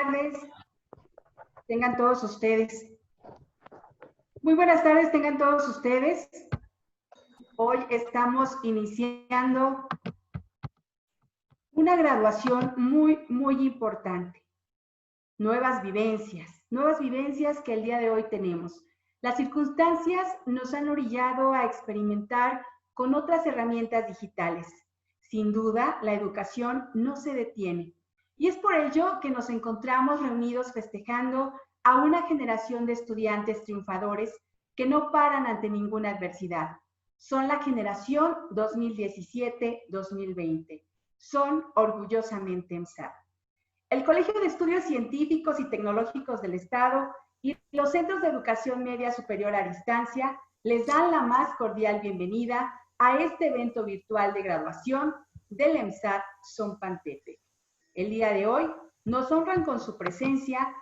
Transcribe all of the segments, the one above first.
tardes, tengan todos ustedes. Muy buenas tardes, tengan todos ustedes. Hoy estamos iniciando una graduación muy importante. Nuevas vivencias que el día de hoy tenemos. Las circunstancias nos han orillado a experimentar con otras herramientas digitales. Sin duda, la educación no se detiene. Y es por ello que nos encontramos reunidos festejando a una generación de estudiantes triunfadores que no paran ante ninguna adversidad. Son la generación 2017-2020. Son orgullosamente EMSAT. El Colegio de Estudios Científicos y Tecnológicos del Estado y los Centros de Educación Media Superior a Distancia les dan la más cordial bienvenida a este evento virtual de graduación del EMSAT Zompantepec. El día de hoy nos honran con su presencia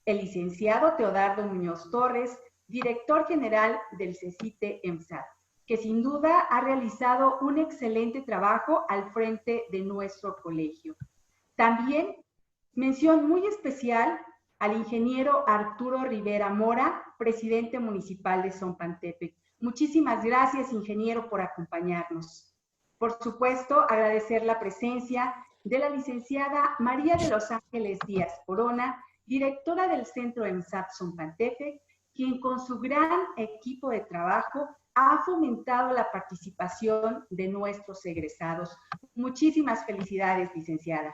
el licenciado Teodardo Muñoz Torres, director general del CECITE EMSAT, que sin duda ha realizado un excelente trabajo al frente de nuestro colegio. También mención muy especial al ingeniero Arturo Rivera Mora, presidente municipal de Zompantepec. Muchísimas gracias, ingeniero, por acompañarnos. Por supuesto, agradecer la presencia de la licenciada María de los Ángeles Díaz Corona, directora del Centro EMSAT Zompantepec, quien con su gran equipo de trabajo ha fomentado la participación de nuestros egresados. Muchísimas felicidades, licenciada.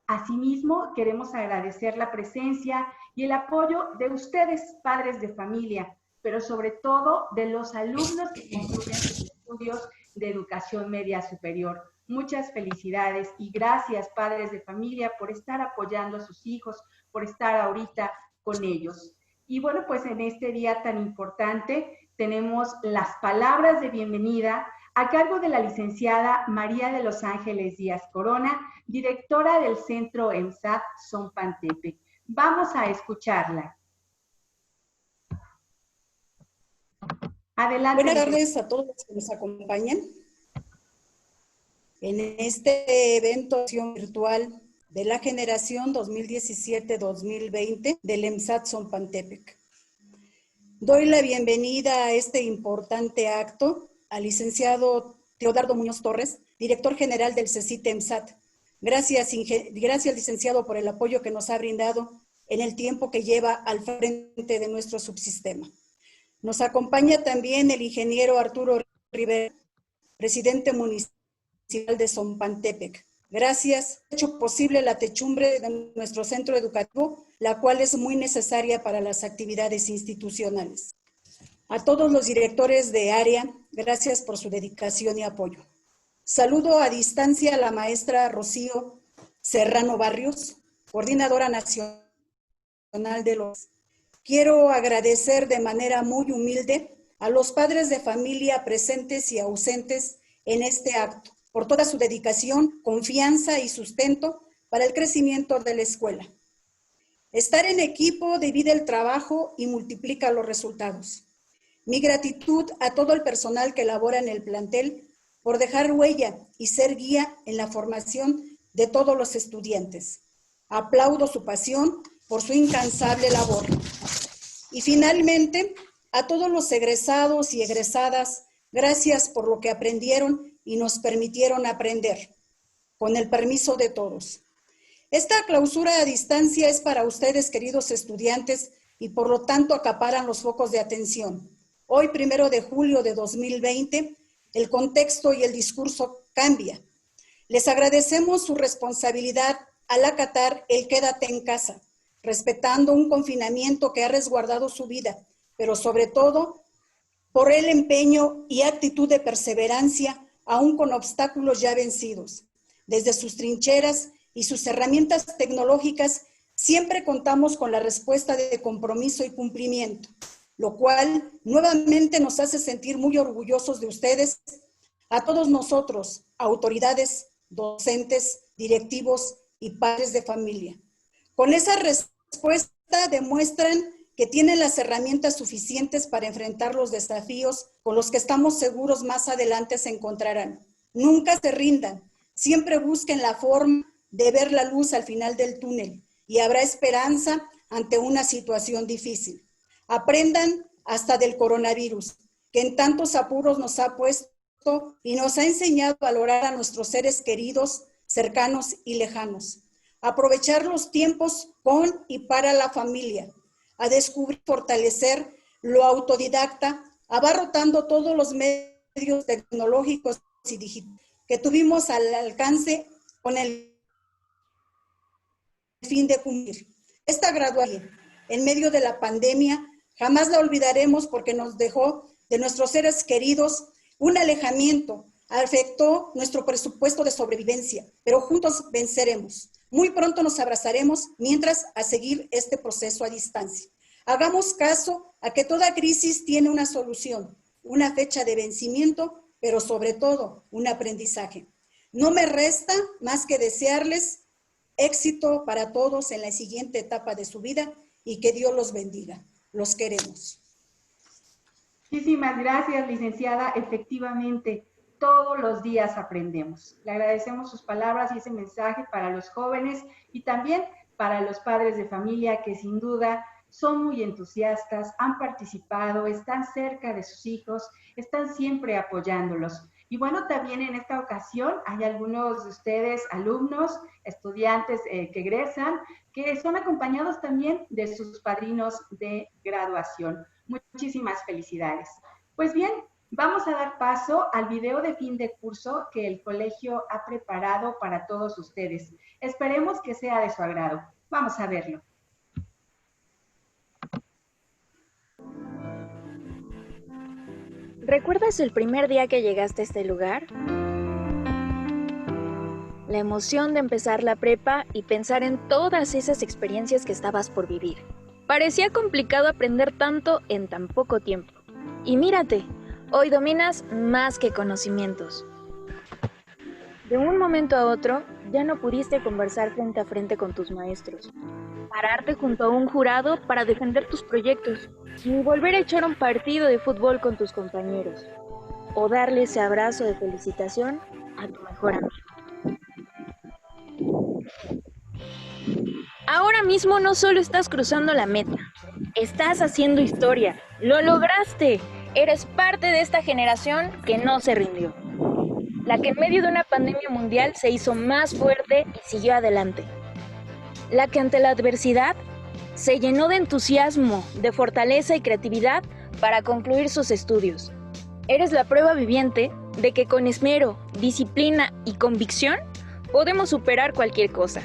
Asimismo, queremos agradecer la presencia y el apoyo de ustedes, padres de familia, pero sobre todo de los alumnos que concluyen sus estudios de educación media superior. Muchas felicidades y gracias, padres de familia, por estar apoyando a sus hijos, por estar ahorita con ellos. Y bueno, pues en este día tan importante tenemos las palabras de bienvenida a cargo de la licenciada María de los Ángeles Díaz Corona, directora del Centro EMSAT Zompantepec. Vamos a escucharla. Adelante. Buenas tardes a todos los que nos acompañan en este evento virtual de la generación 2017-2020 del EMSAT Zompantepec. Doy la bienvenida a este importante acto al licenciado Teodardo Muñoz Torres, director general del CECITE EMSAT. Gracias, licenciado, por el apoyo que nos ha brindado en el tiempo que lleva al frente de nuestro subsistema. Nos acompaña también el ingeniero Arturo Rivera, presidente municipal de Zompantepec. Gracias, ha hecho posible la techumbre de nuestro centro educativo, la cual es muy necesaria para las actividades institucionales. A todos los directores de área, gracias por su dedicación y apoyo. Saludo a distancia a la maestra Rocío Serrano Barrios, coordinadora nacional de los... Quiero agradecer de manera muy humilde a los padres de familia presentes y ausentes en este acto, por toda su dedicación, confianza y sustento para el crecimiento de la escuela. Estar en equipo divide el trabajo y multiplica los resultados. Mi gratitud a todo el personal que labora en el plantel por dejar huella y ser guía en la formación de todos los estudiantes. Aplaudo su pasión por su incansable labor. Y finalmente, a todos los egresados y egresadas, gracias por lo que aprendieron y nos permitieron aprender, con el permiso de todos. Esta clausura a distancia es para ustedes, queridos estudiantes, y por lo tanto acaparan los focos de atención. Hoy, 1 de julio de 2020, el contexto y el discurso cambia. Les agradecemos su responsabilidad al acatar el quédate en casa, respetando un confinamiento que ha resguardado su vida, pero sobre todo por el empeño y actitud de perseverancia, aún con obstáculos ya vencidos. Desde sus trincheras y sus herramientas tecnológicas, siempre contamos con la respuesta de compromiso y cumplimiento, lo cual nuevamente nos hace sentir muy orgullosos de ustedes, a todos nosotros, autoridades, docentes, directivos y padres de familia. Con esa respuesta demuestran que tienen las herramientas suficientes para enfrentar los desafíos con los que estamos seguros más adelante se encontrarán. Nunca se rindan, siempre busquen la forma de ver la luz al final del túnel y habrá esperanza ante una situación difícil. Aprendan hasta del coronavirus, que en tantos apuros nos ha puesto y nos ha enseñado a valorar a nuestros seres queridos, cercanos y lejanos. Aprovechar los tiempos con y para la familia, a descubrir y fortalecer lo autodidacta, abarrotando todos los medios tecnológicos y digitales que tuvimos al alcance con el fin de cumplir. Esta graduación en medio de la pandemia jamás la olvidaremos porque nos dejó de nuestros seres queridos un alejamiento, afectó nuestro presupuesto de sobrevivencia, pero juntos venceremos. Muy pronto nos abrazaremos mientras a seguir este proceso a distancia. Hagamos caso a que toda crisis tiene una solución, una fecha de vencimiento, pero sobre todo un aprendizaje. No me resta más que desearles éxito para todos en la siguiente etapa de su vida y que Dios los bendiga. Los queremos. Muchísimas gracias, licenciada. Efectivamente, todos los días aprendemos. Le agradecemos sus palabras y ese mensaje para los jóvenes y también para los padres de familia que sin duda son muy entusiastas, han participado, están cerca de sus hijos, están siempre apoyándolos. Y bueno, también en esta ocasión hay algunos de ustedes, alumnos, estudiantes que egresan, que son acompañados también de sus padrinos de graduación. Muchísimas felicidades. Pues bien, vamos a dar paso al video de fin de curso que el colegio ha preparado para todos ustedes. Esperemos que sea de su agrado. Vamos a verlo. ¿Recuerdas el primer día que llegaste a este lugar? La emoción de empezar la prepa y pensar en todas esas experiencias que estabas por vivir. Parecía complicado aprender tanto en tan poco tiempo. Y mírate, hoy dominas más que conocimientos. De un momento a otro, ya no pudiste conversar frente a frente con tus maestros, pararte junto a un jurado para defender tus proyectos, ni volver a echar un partido de fútbol con tus compañeros, o darle ese abrazo de felicitación a tu mejor amigo. Ahora mismo no solo estás cruzando la meta, estás haciendo historia. ¡Lo lograste! Eres parte de esta generación que no se rindió. La que en medio de una pandemia mundial se hizo más fuerte y siguió adelante. La que ante la adversidad se llenó de entusiasmo, de fortaleza y creatividad para concluir sus estudios. Eres la prueba viviente de que con esmero, disciplina y convicción podemos superar cualquier cosa.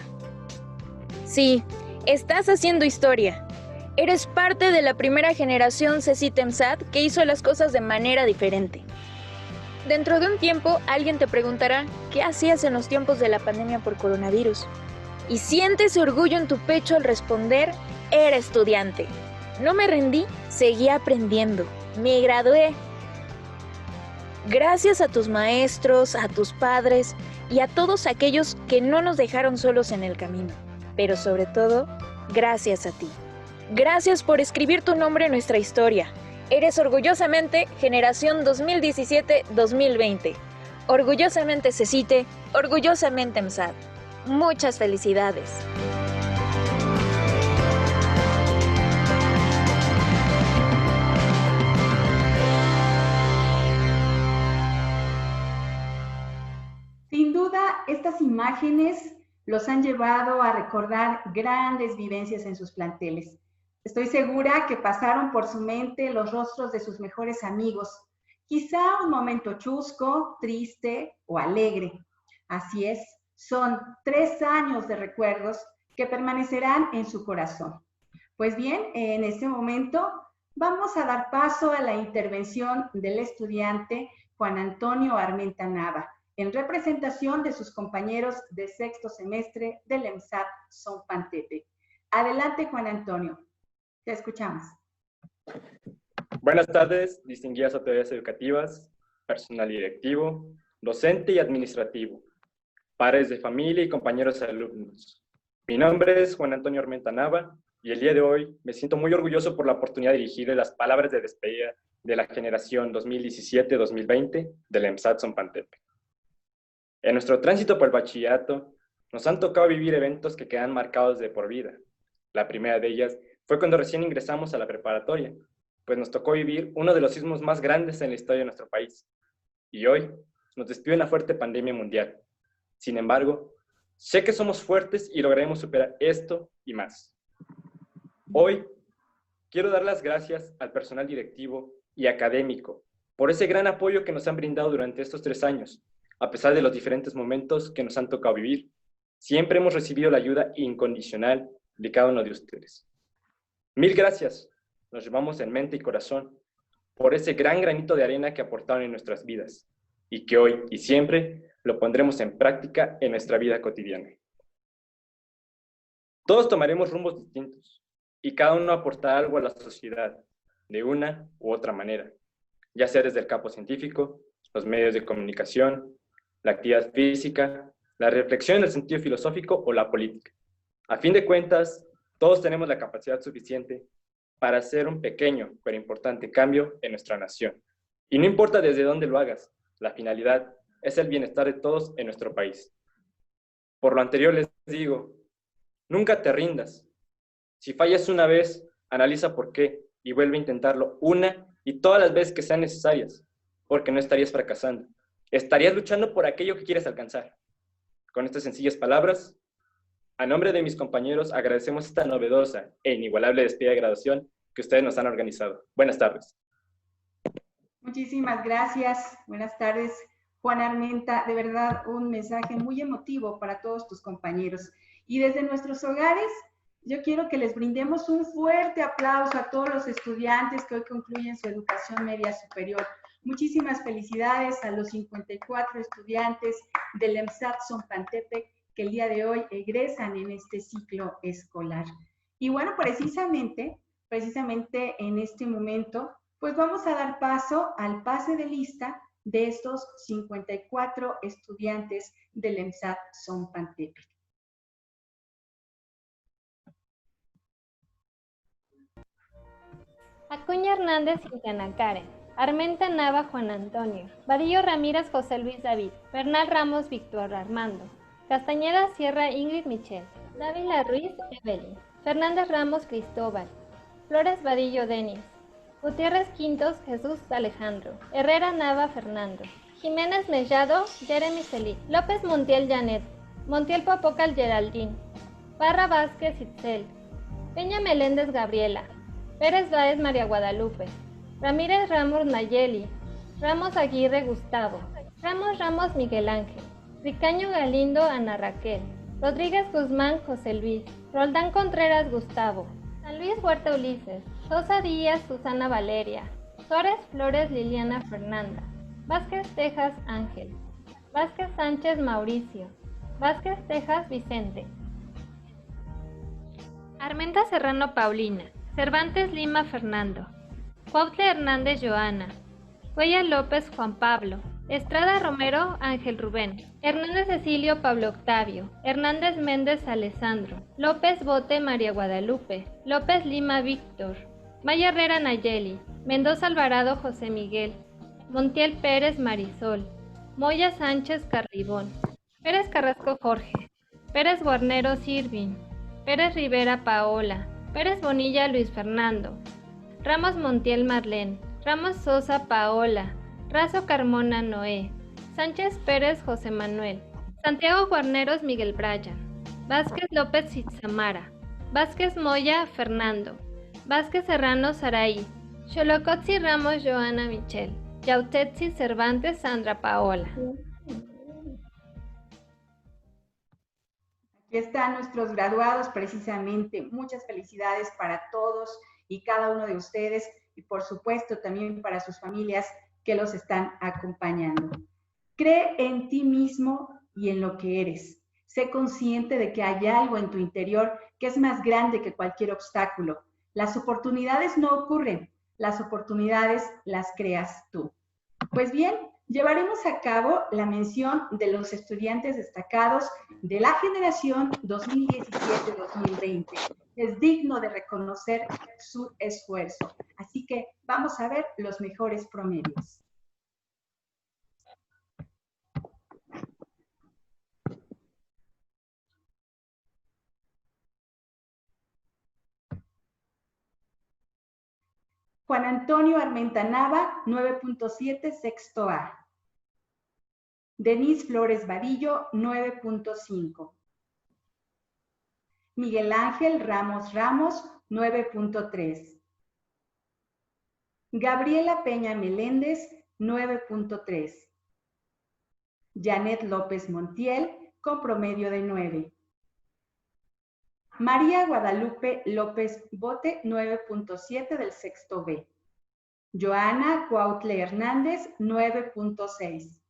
Sí, estás haciendo historia. Eres parte de la primera generación CECITEMSAT que hizo las cosas de manera diferente. Dentro de un tiempo, alguien te preguntará qué hacías en los tiempos de la pandemia por coronavirus. Y sientes orgullo en tu pecho al responder, era estudiante. No me rendí, seguí aprendiendo. Me gradué. Gracias a tus maestros, a tus padres y a todos aquellos que no nos dejaron solos en el camino. Pero sobre todo, gracias a ti. Gracias por escribir tu nombre en nuestra historia. Eres orgullosamente Generación 2017-2020. Orgullosamente CECITE, orgullosamente EMSAT. Muchas felicidades. Sin duda, estas imágenes los han llevado a recordar grandes vivencias en sus planteles. Estoy segura que pasaron por su mente los rostros de sus mejores amigos, quizá un momento chusco, triste o alegre. Así es, son 3 años de recuerdos que permanecerán en su corazón. Pues bien, en este momento vamos a dar paso a la intervención del estudiante Juan Antonio Armenta Nava, en representación de sus compañeros de sexto semestre del EMSAT Zompantepec. Adelante, Juan Antonio. Te escuchamos. Buenas tardes, distinguidas autoridades educativas, personal directivo, docente y administrativo, padres de familia y compañeros alumnos. Mi nombre es Juan Antonio Armenta Nava y el día de hoy me siento muy orgulloso por la oportunidad de dirigir las palabras de despedida de la generación 2017-2020 del EMSAT Zompantepec. En nuestro tránsito por el bachillerato, Nos han tocado vivir eventos que quedan marcados de por vida. La primera de ellas fue cuando recién ingresamos a la preparatoria, pues nos tocó vivir uno de los sismos más grandes en la historia de nuestro país. Y hoy nos despidió una fuerte pandemia mundial. Sin embargo, sé que somos fuertes y lograremos superar esto y más. Hoy quiero dar las gracias al personal directivo y académico por ese gran apoyo que nos han brindado durante estos 3 años. A pesar de los diferentes momentos que nos han tocado vivir, siempre hemos recibido la ayuda incondicional de cada uno de ustedes. Mil gracias, nos llevamos en mente y corazón por ese gran granito de arena que aportaron en nuestras vidas y que hoy y siempre lo pondremos en práctica en nuestra vida cotidiana. Todos tomaremos rumbos distintos y cada uno aportará algo a la sociedad de una u otra manera, ya sea desde el campo científico, los medios de comunicación, la actividad física, la reflexión en el sentido filosófico o la política. A fin de cuentas, todos tenemos la capacidad suficiente para hacer un pequeño pero importante cambio en nuestra nación. Y no importa desde dónde lo hagas, la finalidad es el bienestar de todos en nuestro país. Por lo anterior les digo, nunca te rindas. Si fallas una vez, analiza por qué y vuelve a intentarlo una y todas las veces que sean necesarias, porque no estarías fracasando. Estarías luchando por aquello que quieres alcanzar. Con estas sencillas palabras, a nombre de mis compañeros, agradecemos esta novedosa e inigualable despedida de graduación que ustedes nos han organizado. Buenas tardes. Muchísimas gracias. Buenas tardes, Juan Armenta. De verdad, un mensaje muy emotivo para todos tus compañeros. Y desde nuestros hogares, yo quiero que les brindemos un fuerte aplauso a todos los estudiantes que hoy concluyen su educación media superior. Muchísimas felicidades a los 54 estudiantes del EMSAT Zompantepec que el día de hoy egresan en este ciclo escolar. Y bueno, precisamente en este momento, pues vamos a dar paso al pase de lista de estos 54 estudiantes del EMSAT Zompantepec. Acuña Hernández Quintana Karen, Armenta Nava Juan Antonio, Vadillo Ramírez José Luis David, Bernal Ramos Víctor Armando, Castañeda Sierra Ingrid Michelle, Dávila Ruiz Evelyn, Fernández Ramos Cristóbal, Flores Vadillo Denis, Gutiérrez Quintos Jesús Alejandro, Herrera Nava Fernando, Jiménez Mellado Jeremy Celit, López Montiel Janet, Montiel Popocal Geraldine, Parra Vázquez Itzel, Peña Meléndez Gabriela, Pérez Báez María Guadalupe, Ramírez Ramos Nayeli, Ramos Aguirre Gustavo, Ramos Miguel Ángel, Ricaño Galindo Ana Raquel, Rodríguez Guzmán José Luis, Roldán Contreras Gustavo, San Luis Huerta Ulises, Sosa Díaz Susana Valeria, Suárez Flores Liliana Fernanda, Vázquez Tejas Ángel, Vázquez Sánchez Mauricio, Vázquez Tejas Vicente, Armenta Serrano Paulina, Cervantes Lima Fernando, Cuautle Hernández Joana, Cuella López Juan Pablo, Estrada Romero Ángel Rubén, Hernández Cecilio Pablo Octavio, Hernández Méndez Alessandro, López Bote María Guadalupe, López Lima Víctor, Maya Herrera Nayeli, Mendoza Alvarado José Miguel, Montiel Pérez Marisol, Moya Sánchez Carribón, Pérez Carrasco Jorge, Pérez Guarnero Sirvin, Pérez Rivera Paola, Pérez Bonilla Luis Fernando, Ramos Montiel Marlene, Ramos Sosa Paola, Razo Carmona Noé, Sánchez Pérez José Manuel, Santiago Guarneros Miguel Bryan, Vázquez López Itzamara, Vázquez Moya Fernando, Vázquez Serrano Saraí, Xolocotzi Ramos Joana Michelle, Yautetzi Cervantes Sandra Paola. Aquí están nuestros graduados precisamente. Muchas felicidades para todos y cada uno de ustedes y por supuesto también para sus familias que los están acompañando. Cree en ti mismo y en lo que eres. Sé consciente de que hay algo en tu interior que es más grande que cualquier obstáculo. Las oportunidades no ocurren, las oportunidades las creas tú. Pues bien, llevaremos a cabo la mención de los estudiantes destacados de la generación 2017-2020. Es digno de reconocer su esfuerzo. Así que vamos a ver los mejores promedios. Juan Antonio Armenta Nava, 9.7, sexto A. Denise Flores Vadillo, 9.5. Miguel Ángel Ramos Ramos, 9.3. Gabriela Peña Meléndez, 9.3. Janet López Montiel, con promedio de 9. María Guadalupe López Bote, 9.7 del sexto B. Joana Cuautle Hernández, 9.6.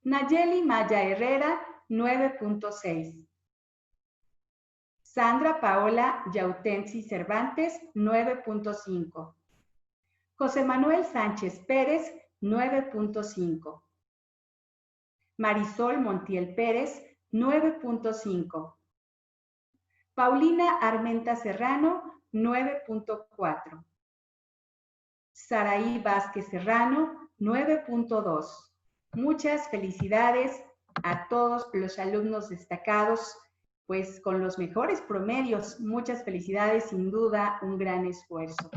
Nayeli Maya Herrera, 9.6. Sandra Paola Yautensi Cervantes, 9.5. José Manuel Sánchez Pérez, 9.5. Marisol Montiel Pérez, 9.5. Paulina Armenta Serrano, 9.4. Saraí Vázquez Serrano, 9.2. Muchas felicidades a todos los alumnos destacados, pues con los mejores promedios. Muchas felicidades, sin duda, un gran esfuerzo.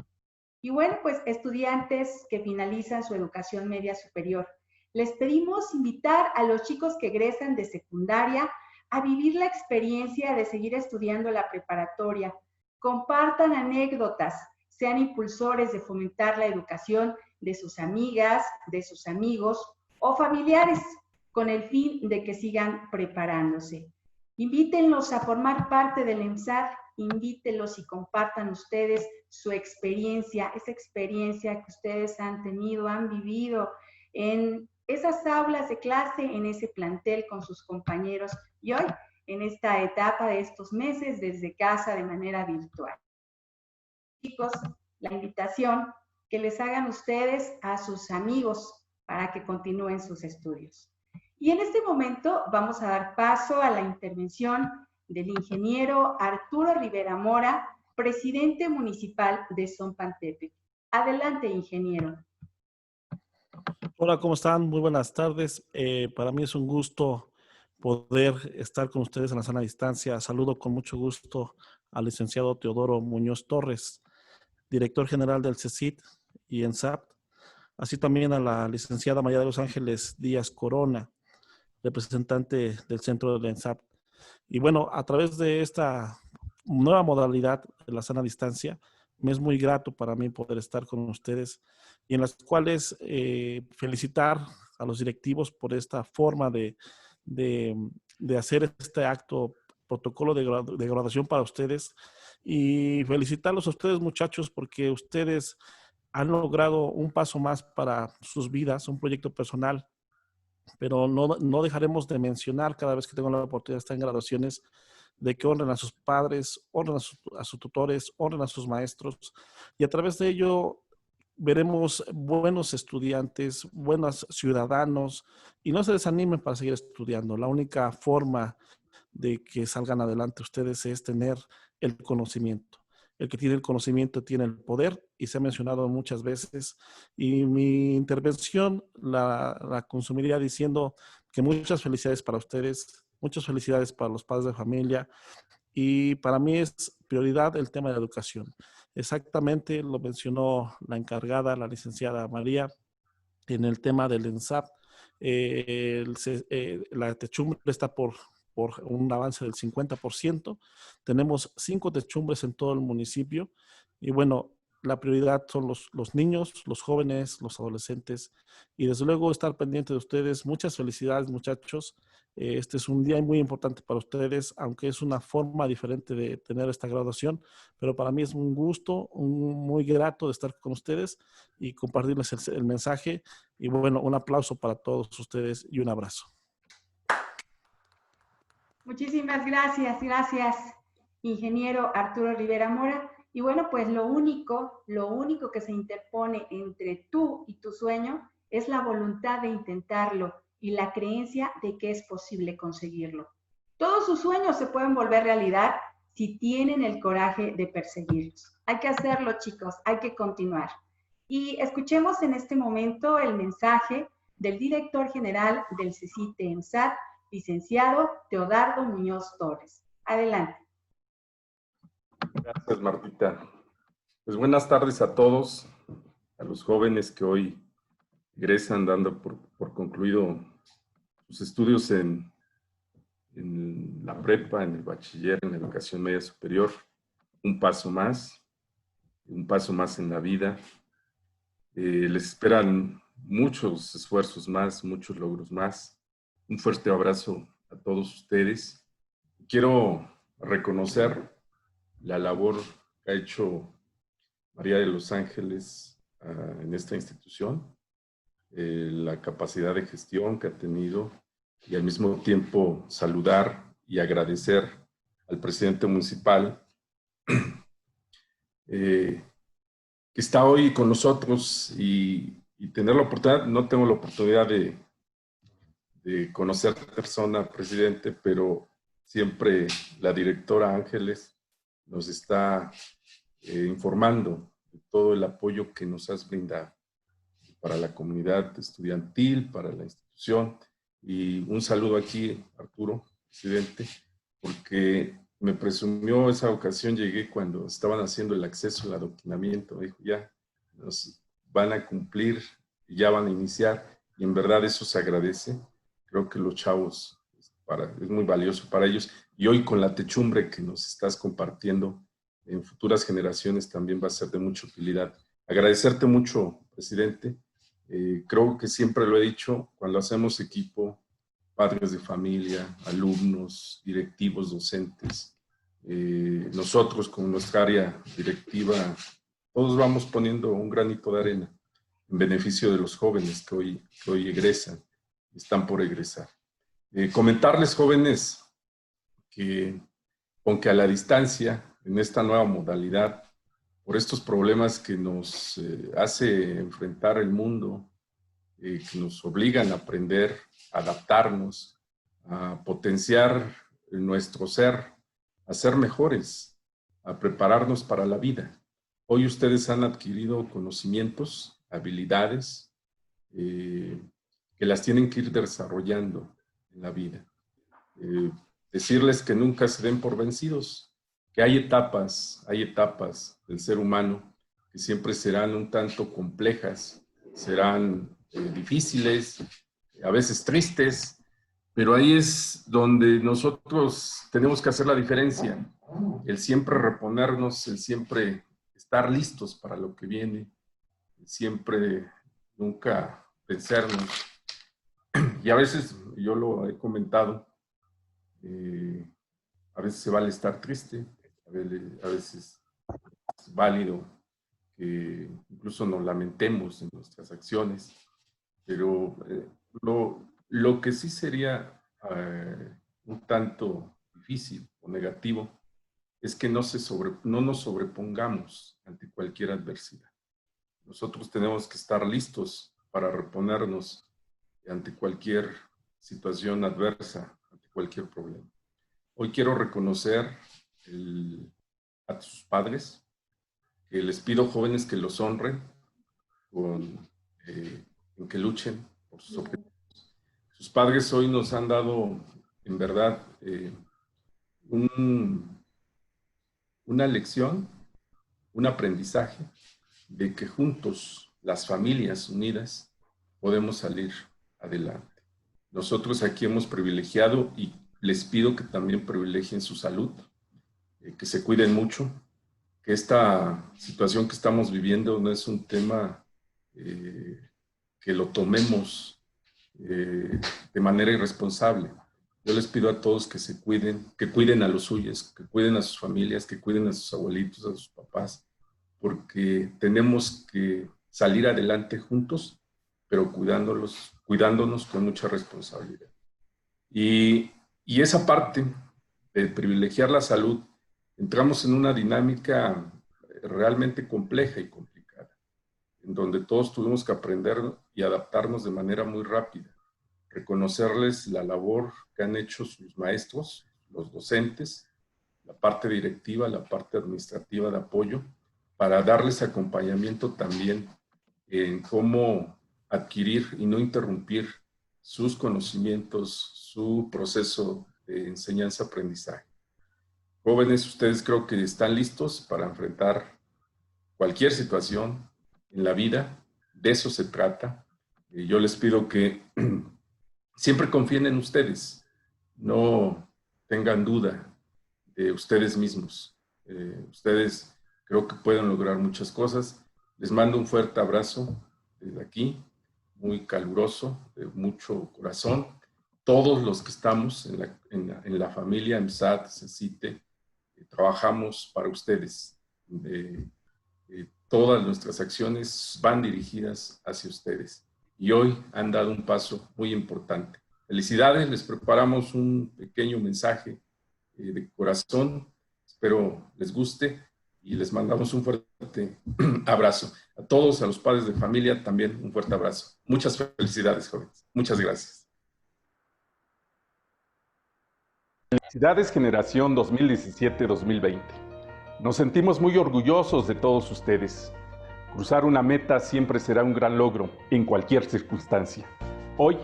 Y bueno, pues estudiantes que finalizan su educación media superior, les pedimos invitar a los chicos que egresan de secundaria a vivir la experiencia de seguir estudiando la preparatoria. Compartan anécdotas, sean impulsores de fomentar la educación de sus amigas, de sus amigos o familiares, con el fin de que sigan preparándose. Invítenlos a formar parte del EMSAT, invítenlos y compartan ustedes su experiencia, esa experiencia que ustedes han tenido, han vivido en esas aulas de clase, en ese plantel con sus compañeros y hoy en esta etapa de estos meses desde casa de manera virtual. Chicos, la invitación que les hagan ustedes a sus amigos para que continúen sus estudios. Y en este momento vamos a dar paso a la intervención del ingeniero Arturo Rivera Mora, presidente municipal de Zompantepec. Adelante, ingeniero. Hola, ¿cómo están? Muy buenas tardes. Para mí es un gusto poder estar con ustedes en la sana distancia. Saludo con mucho gusto al licenciado Teodoro Muñoz Torres, director general del CECIT y ENSAP, así también a la licenciada María de los Ángeles Díaz Corona, representante del centro del ENSAP. Y bueno, a través de esta nueva modalidad de la sana distancia, me es muy grato para mí poder estar con ustedes y en las cuales felicitar a los directivos por esta forma de hacer este acto, protocolo de graduación para ustedes, y felicitarlos a ustedes, muchachos, porque ustedes han logrado un paso más para sus vidas, un proyecto personal, pero no dejaremos de mencionar cada vez que tengo la oportunidad de estar en graduaciones, de que honren a sus padres, honren a sus tutores, honren a sus maestros, y a través de ello veremos buenos estudiantes, buenos ciudadanos, y no se desanimen para seguir estudiando. La única forma de que salgan adelante ustedes es tener el conocimiento. El que tiene el conocimiento tiene el poder, y se ha mencionado muchas veces, y mi intervención la consumiría diciendo que muchas felicidades para ustedes, muchas felicidades para los padres de familia, y para mí es prioridad el tema de la educación. Exactamente lo mencionó la encargada, la licenciada María, en el tema del ENSAP. La techumbre está por un avance del 50%. Tenemos 5 techumbres en todo el municipio. Y bueno, la prioridad son los niños, los jóvenes, los adolescentes. Y desde luego estar pendiente de ustedes. Muchas felicidades, muchachos. Este es un día muy importante para ustedes, aunque es una forma diferente de tener esta graduación, pero para mí es un gusto, muy grato de estar con ustedes y compartirles el mensaje. Y bueno, un aplauso para todos ustedes y un abrazo. Muchísimas gracias, ingeniero Arturo Rivera Mora. Y bueno, pues lo único que se interpone entre tú y tu sueño es la voluntad de intentarlo y la creencia de que es posible conseguirlo. Todos sus sueños se pueden volver realidad si tienen el coraje de perseguirlos. Hay que hacerlo, chicos, hay que continuar. Y escuchemos en este momento el mensaje del director general del CECIT-EMSAT, licenciado Teodardo Muñoz Torres. Adelante. Gracias, Martita. Pues buenas tardes a todos, a los jóvenes que hoy egresan dando por concluido sus estudios en la prepa, en el bachiller, en la educación media superior. Un paso más en la vida. Les esperan muchos esfuerzos más, muchos logros más. Un fuerte abrazo a todos ustedes. Quiero reconocer la labor que ha hecho María de los Ángeles en esta institución, la capacidad de gestión que ha tenido y al mismo tiempo saludar y agradecer al presidente municipal que está hoy con nosotros y tener la oportunidad, no tengo la oportunidad de conocer a persona, presidente, pero siempre la directora Ángeles nos está informando de todo el apoyo que nos has brindado para la comunidad estudiantil, para la institución. Y un saludo aquí, Arturo, presidente, porque me presumió esa ocasión, llegué cuando estaban haciendo el acceso al adoctrinamiento, me dijo, ya nos van a cumplir, ya van a iniciar, y en verdad eso se agradece. Creo que los chavos es muy valioso para ellos, y hoy con la techumbre que nos estás compartiendo en futuras generaciones también va a ser de mucha utilidad. Agradecerte mucho, presidente. Creo que siempre lo he dicho, cuando hacemos equipo, padres de familia, alumnos, directivos, docentes, nosotros con nuestra área directiva, todos vamos poniendo un granito de arena en beneficio de los jóvenes que hoy egresan, están por egresar. Comentarles, jóvenes, que aunque a la distancia, en esta nueva modalidad, por estos problemas que nos hace enfrentar el mundo, que nos obligan a aprender, a adaptarnos, a potenciar nuestro ser, a ser mejores, a prepararnos para la vida. Hoy ustedes han adquirido conocimientos, habilidades, que las tienen que ir desarrollando en la vida. Decirles que nunca se den por vencidos, que hay etapas del ser humano que siempre serán un tanto complejas, serán difíciles, a veces tristes, pero ahí es donde nosotros tenemos que hacer la diferencia, el siempre reponernos, el siempre estar listos para lo que viene, el siempre nunca vencernos. Y a veces, yo lo he comentado, a veces se vale estar triste, a veces es válido que incluso nos lamentemos en nuestras acciones, pero lo que sí sería un tanto difícil o negativo es que no nos sobrepongamos ante cualquier adversidad. Nosotros tenemos que estar listos para reponernos ante cualquier situación adversa, ante cualquier problema. Hoy quiero reconocer a sus padres, que les pido, jóvenes, que los honren, en que luchen por sus objetivos. Sus padres hoy nos han dado, en verdad, una lección, un aprendizaje de que juntos, las familias unidas, podemos salir adelante. Nosotros aquí hemos privilegiado y les pido que también privilegien su salud, que se cuiden mucho, que esta situación que estamos viviendo no es un tema que lo tomemos de manera irresponsable. Yo les pido a todos que se cuiden, que cuiden a los suyos, que cuiden a sus familias, que cuiden a sus abuelitos, a sus papás, porque tenemos que salir adelante juntos, pero cuidándonos con mucha responsabilidad. Y esa parte de privilegiar la salud, entramos en una dinámica realmente compleja y complicada, en donde todos tuvimos que aprender y adaptarnos de manera muy rápida, reconocerles la labor que han hecho sus maestros, los docentes, la parte directiva, la parte administrativa de apoyo, para darles acompañamiento también en cómo adquirir y no interrumpir sus conocimientos, su proceso de enseñanza-aprendizaje. Jóvenes, ustedes creo que están listos para enfrentar cualquier situación en la vida. De eso se trata. Yo les pido que siempre confíen en ustedes, no tengan duda de ustedes mismos. Ustedes creo que pueden lograr muchas cosas. Les mando un fuerte abrazo desde aquí, muy caluroso, de mucho corazón. Todos los que estamos en la familia EMSAT, CECITE, trabajamos para ustedes. Todas nuestras acciones van dirigidas hacia ustedes. Y hoy han dado un paso muy importante. Felicidades, les preparamos un pequeño mensaje de corazón. Espero les guste y les mandamos un fuerte abrazo. A todos, a los padres de familia, también un fuerte abrazo. Muchas felicidades, jóvenes. Muchas gracias. Felicidades Generación 2017-2020. Nos sentimos muy orgullosos de todos ustedes. Cruzar una meta siempre será un gran logro en cualquier circunstancia. Hoy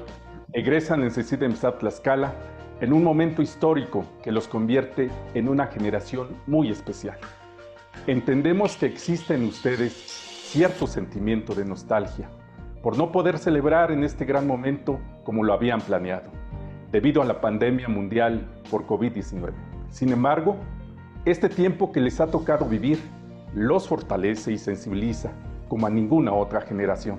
egresan en CECITE EMSAT Tlaxcala en un momento histórico que los convierte en una generación muy especial. Entendemos que existe en ustedes cierto sentimiento de nostalgia por no poder celebrar en este gran momento como lo habían planeado, debido a la pandemia mundial por COVID-19. Sin embargo, este tiempo que les ha tocado vivir los fortalece y sensibiliza como a ninguna otra generación.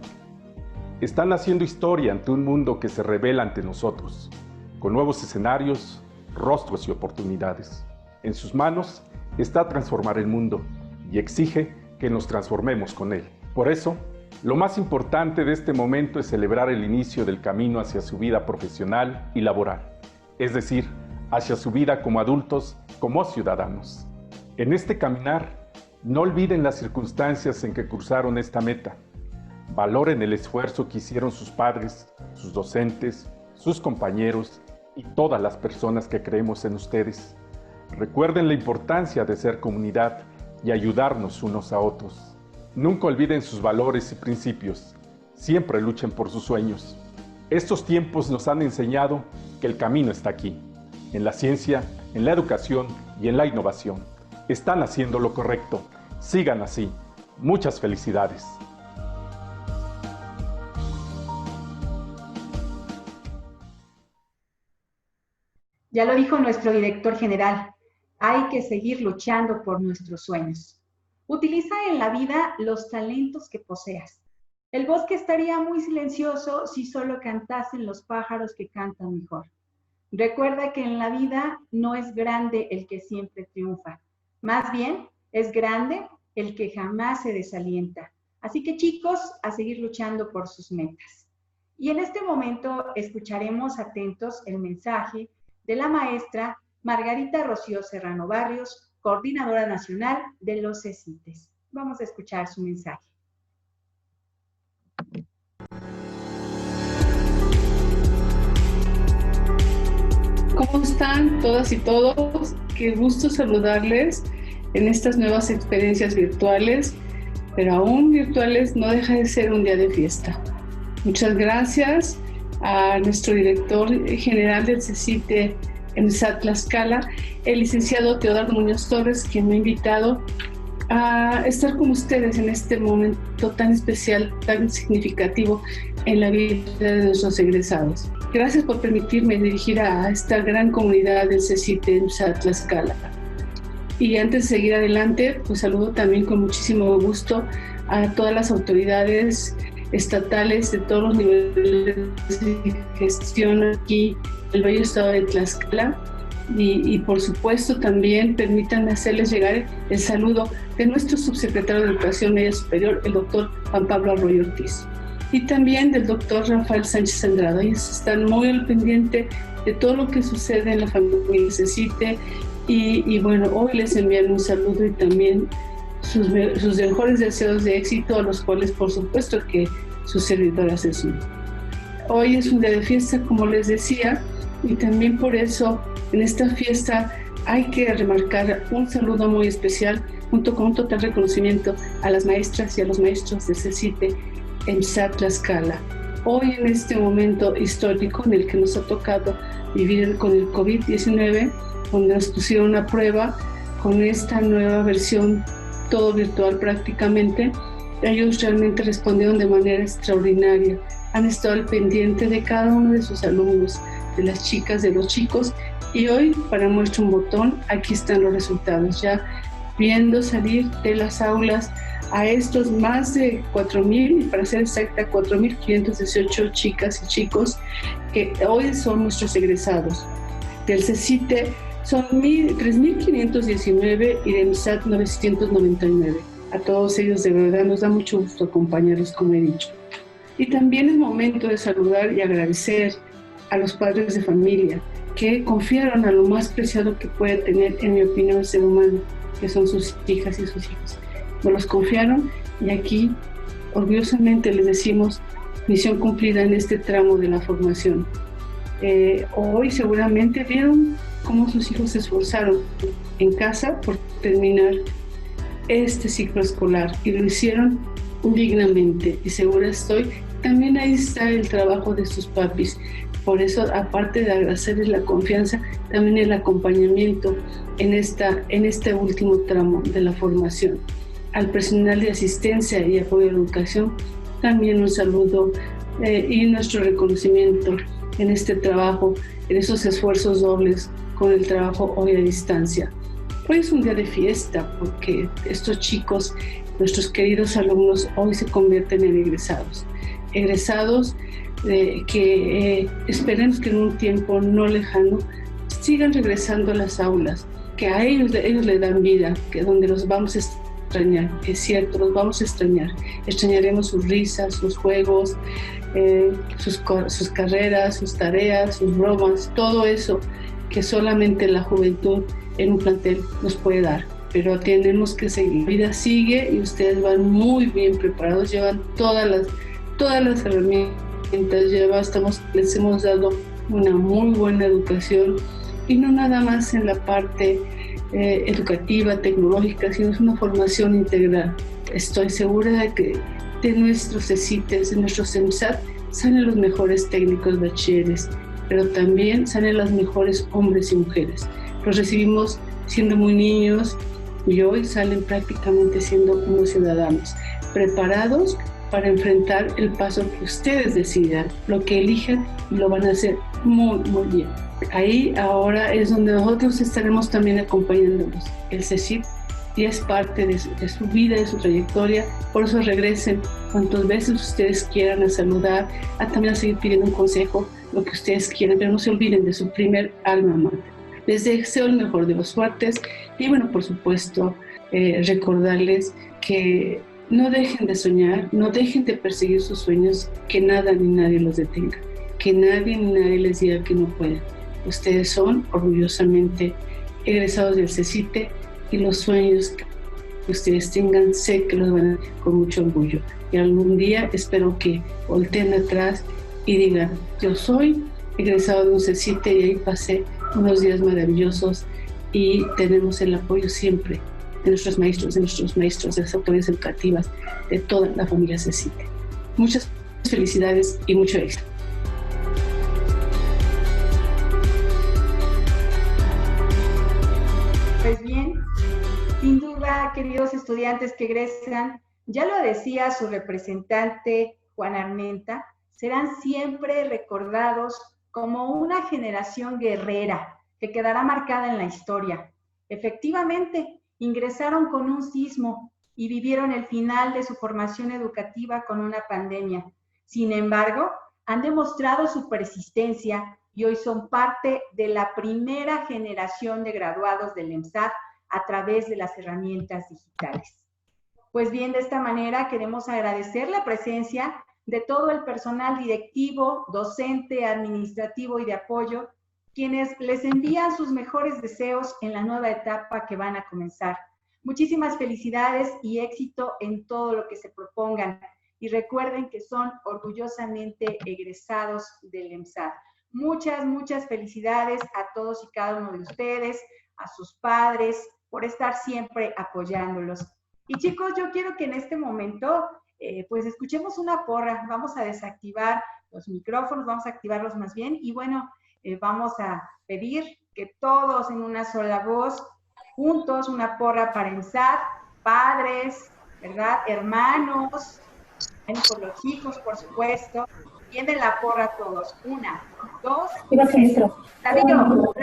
Están haciendo historia ante un mundo que se revela ante nosotros, con nuevos escenarios, rostros y oportunidades. En sus manos está transformar el mundo y exige que nos transformemos con él. Por eso, lo más importante de este momento es celebrar el inicio del camino hacia su vida profesional y laboral, es decir, hacia su vida como adultos, como ciudadanos. En este caminar, no olviden las circunstancias en que cruzaron esta meta. Valoren el esfuerzo que hicieron sus padres, sus docentes, sus compañeros y todas las personas que creemos en ustedes. Recuerden la importancia de ser comunidad y ayudarnos unos a otros. Nunca olviden sus valores y principios. Siempre luchen por sus sueños. Estos tiempos nos han enseñado que el camino está aquí, en la ciencia, en la educación y en la innovación. Están haciendo lo correcto. Sigan así. Muchas felicidades. Ya lo dijo nuestro director general, hay que seguir luchando por nuestros sueños. Utiliza en la vida los talentos que poseas. El bosque estaría muy silencioso si solo cantasen los pájaros que cantan mejor. Recuerda que en la vida no es grande el que siempre triunfa. Más bien, es grande el que jamás se desalienta. Así que chicos, a seguir luchando por sus metas. Y en este momento escucharemos atentos el mensaje de la maestra Margarita Rocío Serrano Barrios, coordinadora nacional de los CECITES. Vamos a escuchar su mensaje. ¿Cómo están todas y todos? Qué gusto saludarles en estas nuevas experiencias virtuales, pero aún virtuales no deja de ser un día de fiesta. Muchas gracias a nuestro director general del CECITE EMSAT Tlaxcala, el licenciado Teodardo Muñoz Torres, quien me ha invitado a estar con ustedes en este momento tan especial, tan significativo en la vida de nuestros egresados. Gracias por permitirme dirigir a esta gran comunidad del CECITE EMSAT Tlaxcala. Y antes de seguir adelante, pues saludo también con muchísimo gusto a todas las autoridades estatales de todos los niveles de gestión aquí en el bello estado de Tlaxcala y por supuesto también permítanme hacerles llegar el saludo de nuestro subsecretario de Educación Media Superior, el doctor Juan Pablo Arroyo Ortiz, y también del doctor Rafael Sánchez Andrade. Ellos están muy al pendiente de todo lo que sucede en la familia CECITE y bueno, hoy les envían un saludo y también sus mejores deseos de éxito, a los cuales por supuesto que su servidora se suma. Hoy es un día de fiesta, como les decía, y también por eso en esta fiesta hay que remarcar un saludo muy especial junto con un total reconocimiento a las maestras y a los maestros de CECITE EMSAT Tlaxcala. Hoy en este momento histórico en el que nos ha tocado vivir con el COVID-19, donde nos pusieron a prueba con esta nueva versión todo virtual prácticamente. Ellos realmente respondieron de manera extraordinaria. Han estado al pendiente de cada uno de sus alumnos, de las chicas, de los chicos, y hoy, para muestra un botón, aquí están los resultados, ya viendo salir de las aulas a estos más de 4,000, y para ser exacta, 4,518 chicas y chicos que hoy son nuestros egresados. Del CECITE son 3,519 y del MSAT 999. A todos ellos de verdad nos da mucho gusto acompañarlos, como he dicho. Y también es momento de saludar y agradecer a los padres de familia que confiaron a lo más preciado que puede tener, en mi opinión, el ser humano, que son sus hijas y sus hijos. Nos los confiaron y aquí orgullosamente les decimos misión cumplida en este tramo de la formación. Hoy seguramente vieron cómo sus hijos se esforzaron en casa por terminar este ciclo escolar y lo hicieron dignamente, y segura estoy, también ahí está el trabajo de sus papis. Por eso, aparte de agradecerles la confianza, también el acompañamiento en este último tramo de la formación. Al personal de asistencia y apoyo a la educación, también un saludo y nuestro reconocimiento en este trabajo, en esos esfuerzos dobles con el trabajo hoy a distancia. Hoy es un día de fiesta porque estos chicos, nuestros queridos alumnos, hoy se convierten en egresados. Egresados que esperemos que en un tiempo no lejano sigan regresando a las aulas, que a ellos le dan vida, que donde los vamos a extrañar, es cierto, los vamos a extrañar. Extrañaremos sus risas, sus juegos, sus carreras, sus tareas, sus bromas, todo eso que solamente la juventud en un plantel nos puede dar. Pero tenemos que seguir. La vida sigue y ustedes van muy bien preparados, llevan todas las herramientas, les hemos dado una muy buena educación, y no nada más en la parte educativa, tecnológica, sino es una formación integral. Estoy segura de que de nuestros CECITES, de nuestros CEMSAT, salen los mejores técnicos bachilleres, pero también salen los mejores hombres y mujeres. Los recibimos siendo muy niños y hoy salen prácticamente siendo unos ciudadanos preparados para enfrentar el paso que ustedes decidan. Lo que elijan lo van a hacer muy, muy bien. Ahí ahora es donde nosotros estaremos también acompañándolos. El CECIT ya es parte de su vida, de su trayectoria, por eso regresen cuantas veces ustedes quieran a saludar, a también a seguir pidiendo un consejo, lo que ustedes quieran, pero no se olviden de su primer alma mater. Les deseo el mejor de los suertes y bueno, por supuesto, recordarles que no dejen de soñar, no dejen de perseguir sus sueños, que nada ni nadie los detenga, que nadie ni nadie les diga que no pueden. Ustedes son orgullosamente egresados del CECITE y los sueños que ustedes tengan, sé que los van a hacer con mucho orgullo. Y algún día espero que volteen atrás y digan, yo soy egresado de un CECITE y ahí pasé unos días maravillosos y tenemos el apoyo siempre de nuestros maestros, de las autoridades educativas, de toda la familia CECITE. Muchas felicidades y mucho éxito. Pues bien, sin duda, queridos estudiantes que egresan, ya lo decía su representante Juan Armenta, serán siempre recordados como una generación guerrera que quedará marcada en la historia. Efectivamente, ingresaron con un sismo y vivieron el final de su formación educativa con una pandemia. Sin embargo, han demostrado su persistencia y hoy son parte de la primera generación de graduados del EMSAT a través de las herramientas digitales. Pues bien, de esta manera queremos agradecer la presencia de todo el personal directivo, docente, administrativo y de apoyo, quienes les envían sus mejores deseos en la nueva etapa que van a comenzar. Muchísimas felicidades y éxito en todo lo que se propongan. Y recuerden que son orgullosamente egresados del EMSAT. Muchas felicidades a todos y cada uno de ustedes, a sus padres, por estar siempre apoyándolos. Y chicos, yo quiero que en este momento, pues escuchemos una porra. Vamos a desactivar los micrófonos, vamos a activarlos más bien. Y bueno, vamos a pedir que todos en una sola voz, juntos, una porra para EMSAT, padres, ¿verdad? Hermanos, por los hijos, por supuesto. Viene la porra a todos. 1, 2, 3. Darío.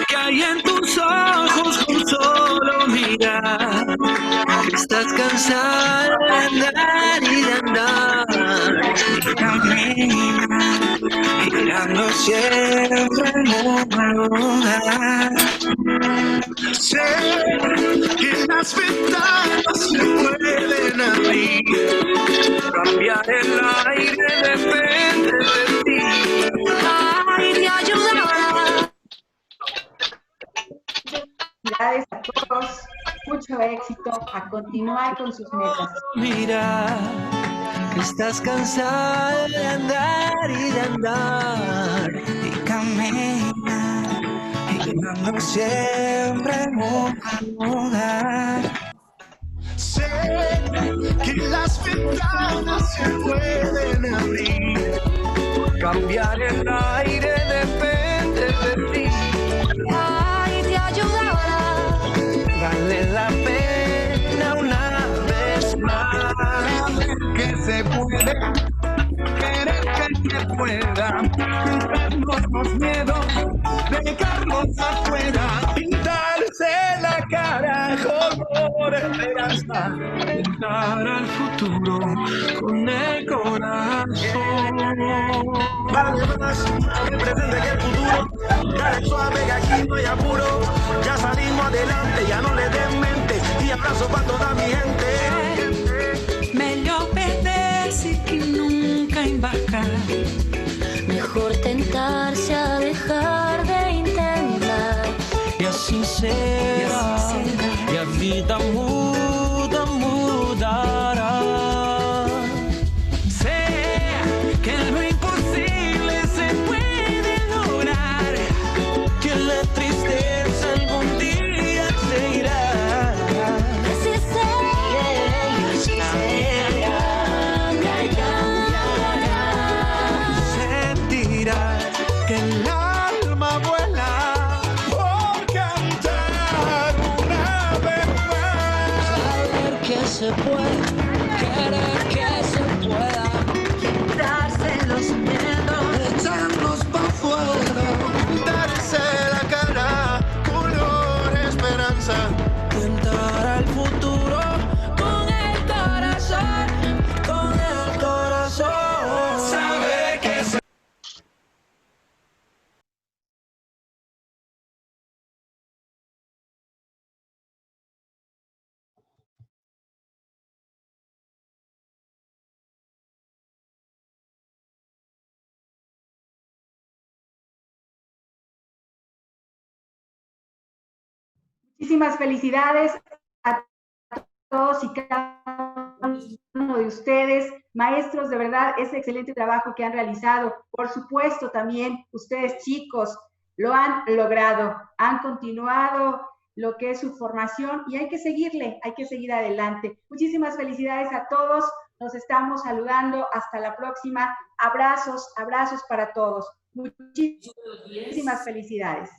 Que hay en tus ojos con solo mirar, que estás cansada de andar y de andar, y camina, girando siempre el mismo lugar. Sé que las ventanas se pueden abrir, cambiar el aire depende de ti. Ay, te ayudará. Felicidades a todos, mucho éxito, a continuar con sus metas. Mira, estás cansada de andar y de andar, y camina, girando siempre en un lugar. Sé que las ventanas se pueden abrir, cambiar el aire depende de ti. Ay, te ayudará, vale la pena una vez más. Que se puede, querer que se pueda, quitarnos los miedos, dejarnos afuera, pintarse la cara con esperanza, pintar al futuro con el corazón. Vale más el presente que el futuro, dale suave que aquí no hay apuro, ya salimos adelante, ya no le den mente, y abrazo para toda mi gente. Melhor perder-se que nunca embarcar. Mejor tentarse a dejar de intentar. E assim será, e a vida muda, mudará. Sé que lo imposible se puede lograr, que la tristeza algún día se irá. Que el alma vuela por cantar una vez más. Saber que se puede, querer que se pueda, quitarse los miedos, echarnos pa' fuera, darse la cara, color esperanza, tentar al futuro con el corazón, con el corazón. Saber que se Muchísimas felicidades a todos y cada uno de ustedes. Maestros, de verdad, ese excelente trabajo que han realizado. Por supuesto, también ustedes, chicos, lo han logrado. Han continuado lo que es su formación y hay que seguirle, hay que seguir adelante. Muchísimas felicidades a todos. Nos estamos saludando. Hasta la próxima. Abrazos, abrazos para todos. Muchísimas felicidades.